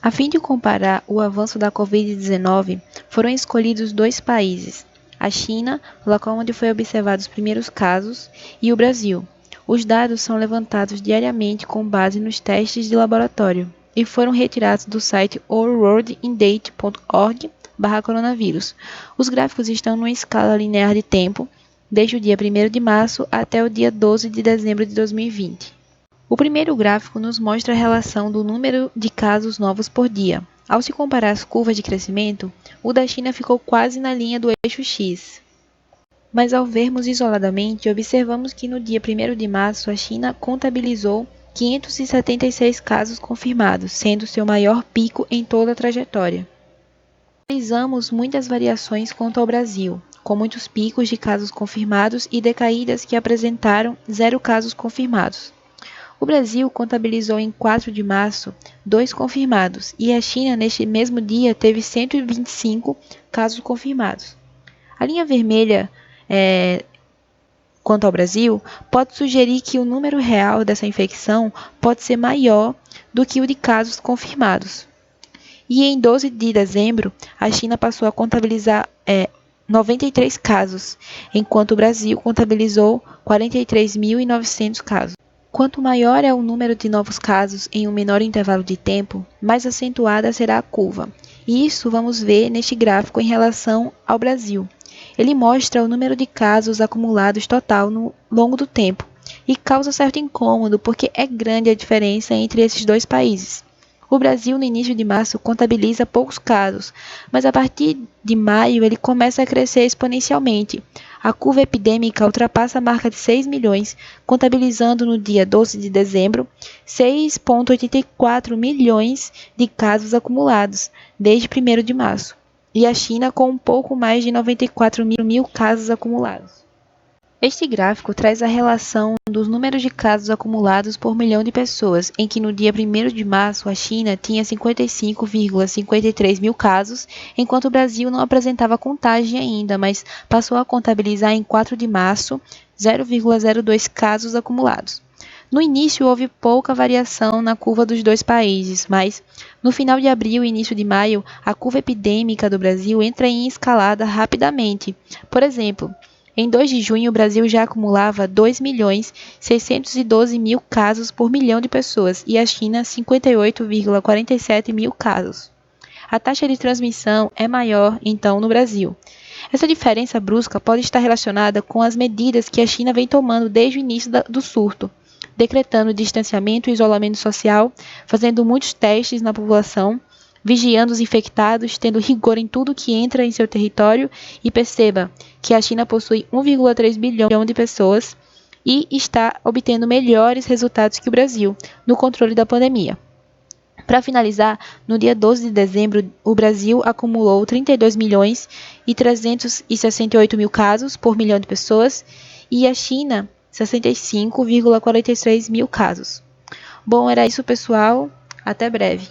A fim de comparar o avanço da Covid-19, foram escolhidos 2 países, a China, local onde foi observados os primeiros casos, e o Brasil. Os dados são levantados diariamente com base nos testes de laboratório e foram retirados do site ourworldindate.org/coronavírus. Os gráficos estão numa escala linear de tempo, desde o dia 1º de março até o dia 12 de dezembro de 2020. O primeiro gráfico nos mostra a relação do número de casos novos por dia. Ao se comparar as curvas de crescimento, o da China ficou quase na linha do eixo X. Mas ao vermos isoladamente, observamos que no dia 1º de março a China contabilizou 576 casos confirmados, sendo seu maior pico em toda a trajetória. Analisamos muitas variações quanto ao Brasil, com muitos picos de casos confirmados e decaídas que apresentaram 0 casos confirmados. O Brasil contabilizou em 4 de março 2 confirmados e a China, neste mesmo dia, teve 125 casos confirmados. A linha vermelha, quanto ao Brasil, pode sugerir que o número real dessa infecção pode ser maior do que o de casos confirmados. E em 12 de dezembro, a China passou a contabilizar 93 casos, enquanto o Brasil contabilizou 43.900 casos. Quanto maior é o número de novos casos em um menor intervalo de tempo, mais acentuada será a curva. E isso vamos ver neste gráfico em relação ao Brasil. Ele mostra o número de casos acumulados total no longo do tempo e causa certo incômodo porque é grande a diferença entre esses 2 países. O Brasil, no início de março, contabiliza poucos casos, mas a partir de maio ele começa a crescer exponencialmente. A curva epidêmica ultrapassa a marca de 6 milhões, contabilizando no dia 12 de dezembro 6,84 milhões de casos acumulados, desde 1º de março, e a China com um pouco mais de 94 mil casos acumulados. Este gráfico traz a relação dos números de casos acumulados por milhão de pessoas, em que no dia 1º de março a China tinha 55,53 mil casos, enquanto o Brasil não apresentava contagem ainda, mas passou a contabilizar em 4 de março 0,02 casos acumulados. No início houve pouca variação na curva dos 2 países, mas no final de abril e início de maio, a curva epidêmica do Brasil entra em escalada rapidamente. Por exemplo, em 2 de junho, o Brasil já acumulava 2.612.000 casos por milhão de pessoas e a China 58,47 mil casos. A taxa de transmissão é maior, então, no Brasil. Essa diferença brusca pode estar relacionada com as medidas que a China vem tomando desde o início do surto, decretando distanciamento e isolamento social, fazendo muitos testes na população, vigiando os infectados, tendo rigor em tudo que entra em seu território, e perceba que a China possui 1,3 bilhão de pessoas e está obtendo melhores resultados que o Brasil no controle da pandemia. Para finalizar, no dia 12 de dezembro, o Brasil acumulou 32.368.000 casos por milhão de pessoas e a China 65,43 mil casos. Bom, era isso, pessoal. Até breve.